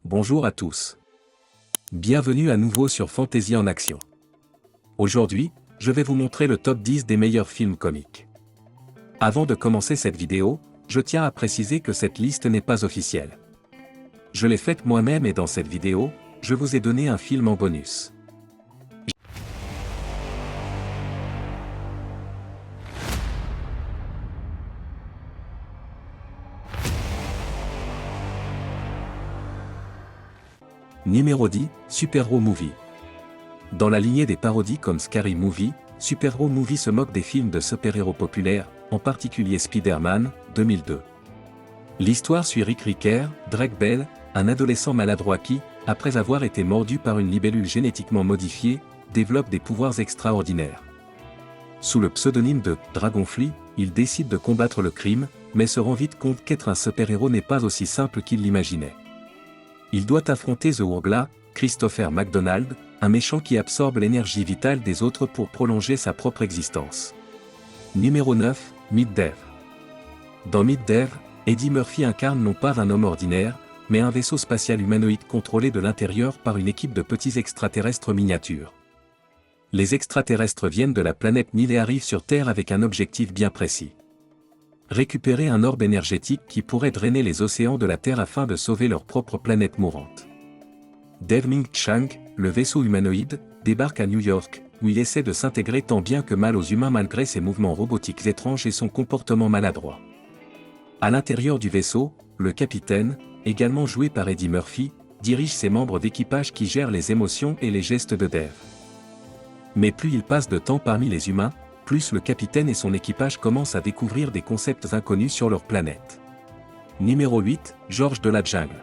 Bonjour à tous. Bienvenue à nouveau sur Fantasy en Action. Aujourd'hui, je vais vous montrer le top 10 des meilleurs films comiques. Avant de commencer cette vidéo, je tiens à préciser que cette liste n'est pas officielle. Je l'ai faite moi-même et dans cette vidéo, je vous ai donné un film en bonus. Numéro 10, Super-Hero Movie. Dans la lignée des parodies comme Scary Movie, Super-Hero Movie se moque des films de super-héros populaires, en particulier Spider-Man, 2002. L'histoire suit Rick Ricker, Drake Bell, un adolescent maladroit qui, après avoir été mordu par une libellule génétiquement modifiée, développe des pouvoirs extraordinaires. Sous le pseudonyme de Dragonfly, il décide de combattre le crime, mais se rend vite compte qu'être un super-héros n'est pas aussi simple qu'il l'imaginait. Il doit affronter The Urgla, Christopher McDonald, un méchant qui absorbe l'énergie vitale des autres pour prolonger sa propre existence. Numéro 9, Mid-Dev. Dans Mid-Dev, Eddie Murphy incarne non pas un homme ordinaire, mais un vaisseau spatial humanoïde contrôlé de l'intérieur par une équipe de petits extraterrestres miniatures. Les extraterrestres viennent de la planète Nil et arrivent sur Terre avec un objectif bien précis. Récupérer un orbe énergétique qui pourrait drainer les océans de la Terre afin de sauver leur propre planète mourante. Dave Ming Chang, le vaisseau humanoïde, débarque à New York, où il essaie de s'intégrer tant bien que mal aux humains malgré ses mouvements robotiques étranges et son comportement maladroit. À l'intérieur du vaisseau, le capitaine, également joué par Eddie Murphy, dirige ses membres d'équipage qui gèrent les émotions et les gestes de Dave. Mais plus il passe de temps parmi les humains, plus le capitaine et son équipage commencent à découvrir des concepts inconnus sur leur planète. Numéro 8, George de la Jungle.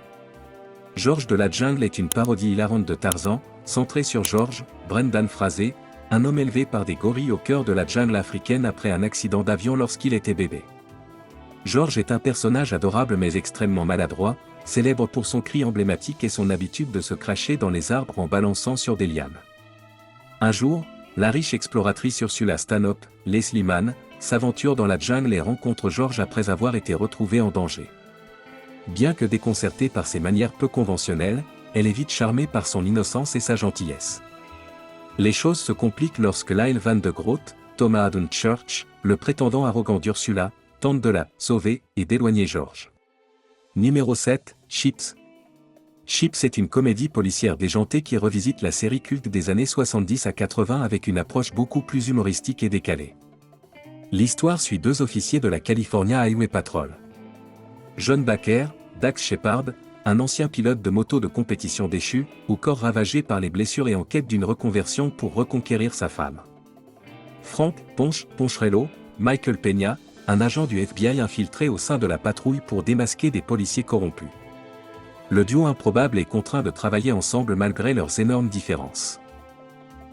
George de la Jungle est une parodie hilarante de Tarzan, centrée sur George, Brendan Fraser, un homme élevé par des gorilles au cœur de la jungle africaine après un accident d'avion lorsqu'il était bébé. George est un personnage adorable mais extrêmement maladroit, célèbre pour son cri emblématique et son habitude de se cracher dans les arbres en balançant sur des lianes. Un jour, la riche exploratrice Ursula Stanhope, Leslie Mann, s'aventure dans la jungle et rencontre George après avoir été retrouvée en danger. Bien que déconcertée par ses manières peu conventionnelles, elle est vite charmée par son innocence et sa gentillesse. Les choses se compliquent lorsque Lyle Van de Groot, Thomas Haden Church, le prétendant arrogant d'Ursula, tente de la sauver et d'éloigner George. Numéro 7, Chips. Chips est une comédie policière déjantée qui revisite la série culte des années 70 à 80 avec une approche beaucoup plus humoristique et décalée. L'histoire suit deux officiers de la California Highway Patrol. John Baker, Dax Shepard, un ancien pilote de moto de compétition déchu, au corps ravagé par les blessures et en quête d'une reconversion pour reconquérir sa femme. Frank Poncharello, Michael Peña, un agent du FBI infiltré au sein de la patrouille pour démasquer des policiers corrompus. Le duo improbable est contraint de travailler ensemble malgré leurs énormes différences.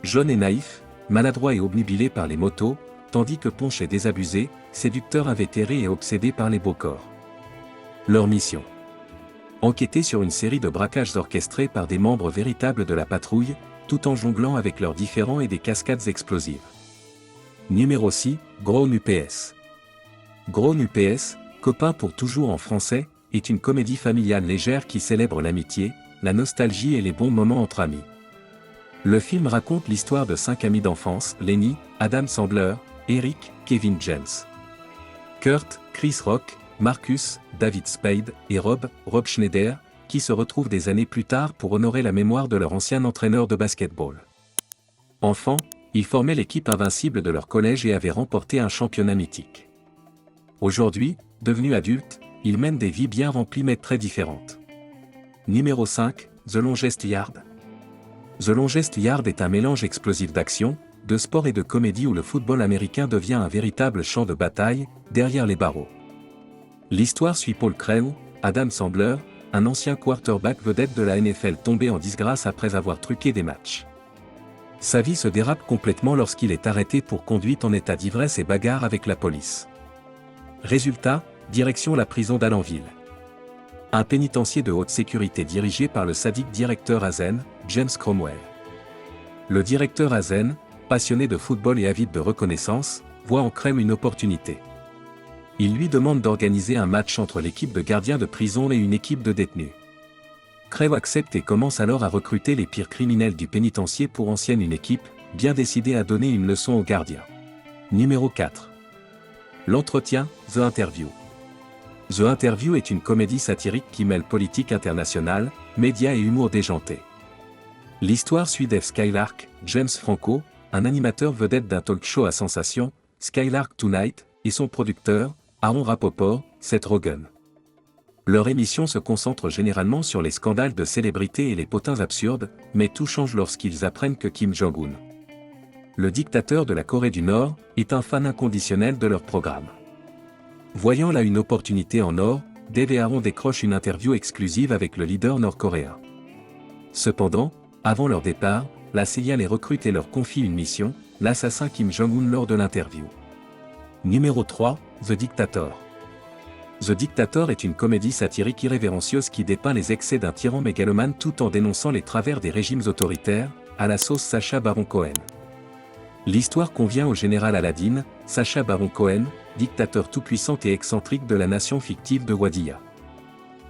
John est naïf, maladroit et obnubilé par les motos, tandis que Ponch est désabusé, séducteur invétéré et obsédé par les beaux corps. Leur mission: enquêter sur une série de braquages orchestrés par des membres véritables de la patrouille, tout en jonglant avec leurs différends et des cascades explosives. Numéro 6, Grown UPS. Grown UPS, copain pour toujours en français, est une comédie familiale légère qui célèbre l'amitié, la nostalgie et les bons moments entre amis. Le film raconte l'histoire de 5 amis d'enfance, Lenny, Adam Sandler, Eric, Kevin James, Kurt, Chris Rock, Marcus, David Spade et Rob Schneider, qui se retrouvent des années plus tard pour honorer la mémoire de leur ancien entraîneur de basketball. Enfants, ils formaient l'équipe invincible de leur collège et avaient remporté un championnat mythique. Aujourd'hui, devenus adultes, ils mènent des vies bien remplies mais très différentes. Numéro 5, The Longest Yard. The Longest Yard est un mélange explosif d'action, de sport et de comédie où le football américain devient un véritable champ de bataille, derrière les barreaux. L'histoire suit Paul Crewe, Adam Sandler, un ancien quarterback vedette de la NFL tombé en disgrâce après avoir truqué des matchs. Sa vie se dérape complètement lorsqu'il est arrêté pour conduite en état d'ivresse et bagarre avec la police. Résultat, direction la prison d'Allenville. Un pénitencier de haute sécurité dirigé par le sadique directeur Hazen, James Cromwell. Le directeur Hazen, passionné de football et avide de reconnaissance, voit en Crewe une opportunité. Il lui demande d'organiser un match entre l'équipe de gardiens de prison et une équipe de détenus. Crave accepte et commence alors à recruter les pires criminels du pénitencier pour ancienne une équipe, bien décidée à donner une leçon aux gardiens. Numéro 4. L'entretien, The Interview. The Interview est une comédie satirique qui mêle politique internationale, médias et humour déjanté. L'histoire suit Dave Skylark, James Franco, un animateur vedette d'un talk show à sensation, Skylark Tonight, et son producteur, Aaron Rapoport, Seth Rogen. Leur émission se concentre généralement sur les scandales de célébrités et les potins absurdes, mais tout change lorsqu'ils apprennent que Kim Jong-un, le dictateur de la Corée du Nord, est un fan inconditionnel de leur programme. Voyant là une opportunité en or, Dave et Aaron décrochent une interview exclusive avec le leader nord-coréen. Cependant, avant leur départ, la CIA les recrute et leur confie une mission, l'assassin Kim Jong-un lors de l'interview. Numéro 3, The Dictator. The Dictator est une comédie satirique irrévérencieuse qui dépeint les excès d'un tyran mégalomane tout en dénonçant les travers des régimes autoritaires, à la sauce Sacha Baron Cohen. L'histoire convient au général Aladdin, Sacha Baron Cohen, dictateur tout-puissant et excentrique de la nation fictive de Wadiya.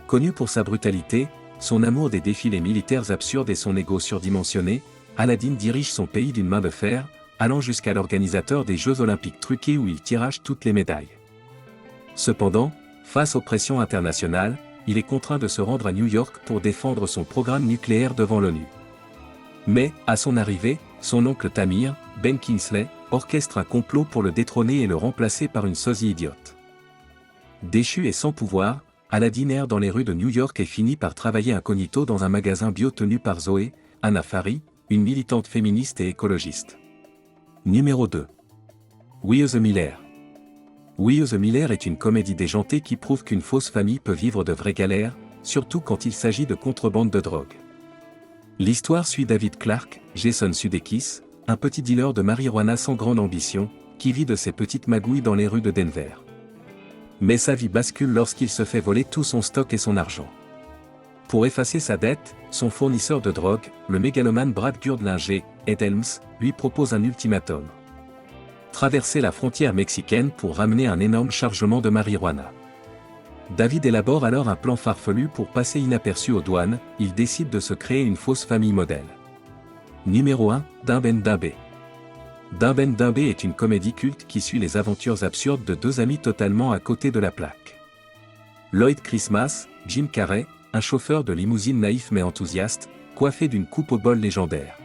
Connu pour sa brutalité, son amour des défilés militaires absurdes et son ego surdimensionné, Aladdin dirige son pays d'une main de fer, allant jusqu'à l'organisateur des Jeux Olympiques truqués où il tirage toutes les médailles. Cependant, face aux pressions internationales, il est contraint de se rendre à New York pour défendre son programme nucléaire devant l'ONU. Mais, à son arrivée, son oncle Tamir, Ben Kingsley, orchestre un complot pour le détrôner et le remplacer par une sosie idiote. Déchu et sans pouvoir, Aladdin erre dans les rues de New York et finit par travailler incognito dans un magasin bio tenu par Zoé, Anna Fari, une militante féministe et écologiste. Numéro 2. We the Miller. We the Miller est une comédie déjantée qui prouve qu'une fausse famille peut vivre de vraies galères, surtout quand il s'agit de contrebande de drogue. L'histoire suit David Clark, Jason Sudeikis, un petit dealer de marijuana sans grande ambition, qui vit de ses petites magouilles dans les rues de Denver. Mais sa vie bascule lorsqu'il se fait voler tout son stock et son argent. Pour effacer sa dette, son fournisseur de drogue, le mégalomane Brad Gurdlinger, Ed Helms, lui propose un ultimatum. Traverser la frontière mexicaine pour ramener un énorme chargement de marijuana. David élabore alors un plan farfelu pour passer inaperçu aux douanes, il décide de se créer une fausse famille modèle. Numéro 1, Dimben Dimbe. Dimben Dimbe est une comédie culte qui suit les aventures absurdes de deux amis totalement à côté de la plaque. Lloyd Christmas, Jim Carrey, un chauffeur de limousine naïf mais enthousiaste, coiffé d'une coupe au bol légendaire.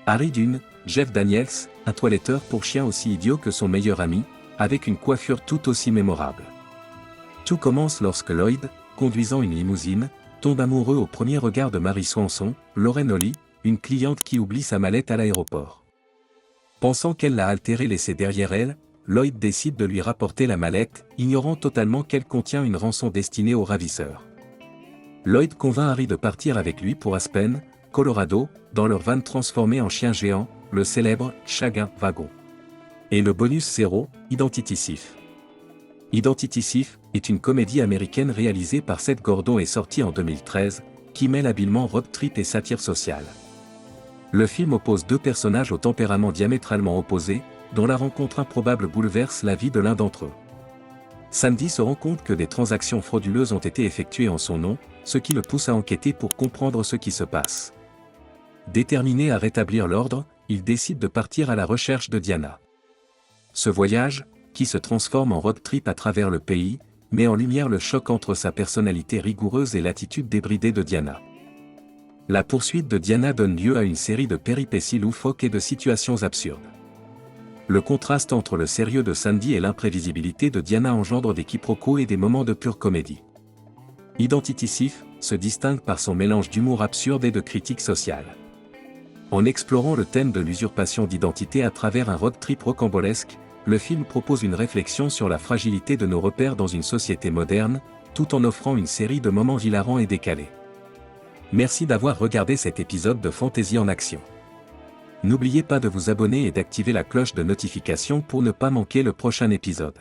Harry Dunn, Jeff Daniels, un toiletteur pour chien aussi idiot que son meilleur ami, avec une coiffure tout aussi mémorable. Tout commence lorsque Lloyd, conduisant une limousine, tombe amoureux au premier regard de Mary Swanson, Lauren Holly, une cliente qui oublie sa mallette à l'aéroport. Pensant qu'elle l'a altérée laissée derrière elle, Lloyd décide de lui rapporter la mallette, ignorant totalement qu'elle contient une rançon destinée aux ravisseurs. Lloyd convainc Harry de partir avec lui pour Aspen, Colorado, dans leur van transformé en chien géant, le célèbre « Chagrin Wagon ». Et le bonus 0, Identity Thief. Identity Thief est une comédie américaine réalisée par Seth Gordon et sortie en 2013, qui mêle habilement road trip et satire sociale. Le film oppose deux personnages au tempérament diamétralement opposé, dont la rencontre improbable bouleverse la vie de l'un d'entre eux. Sandy se rend compte que des transactions frauduleuses ont été effectuées en son nom, ce qui le pousse à enquêter pour comprendre ce qui se passe. Déterminé à rétablir l'ordre, il décide de partir à la recherche de Diana. Ce voyage, qui se transforme en road trip à travers le pays, met en lumière le choc entre sa personnalité rigoureuse et l'attitude débridée de Diana. La poursuite de Diana donne lieu à une série de péripéties loufoques et de situations absurdes. Le contraste entre le sérieux de Sandy et l'imprévisibilité de Diana engendre des quiproquos et des moments de pure comédie. Identity Thief se distingue par son mélange d'humour absurde et de critique sociale. En explorant le thème de l'usurpation d'identité à travers un road trip rocambolesque, le film propose une réflexion sur la fragilité de nos repères dans une société moderne, tout en offrant une série de moments hilarants et décalés. Merci d'avoir regardé cet épisode de Fantasy en Action. N'oubliez pas de vous abonner et d'activer la cloche de notification pour ne pas manquer le prochain épisode.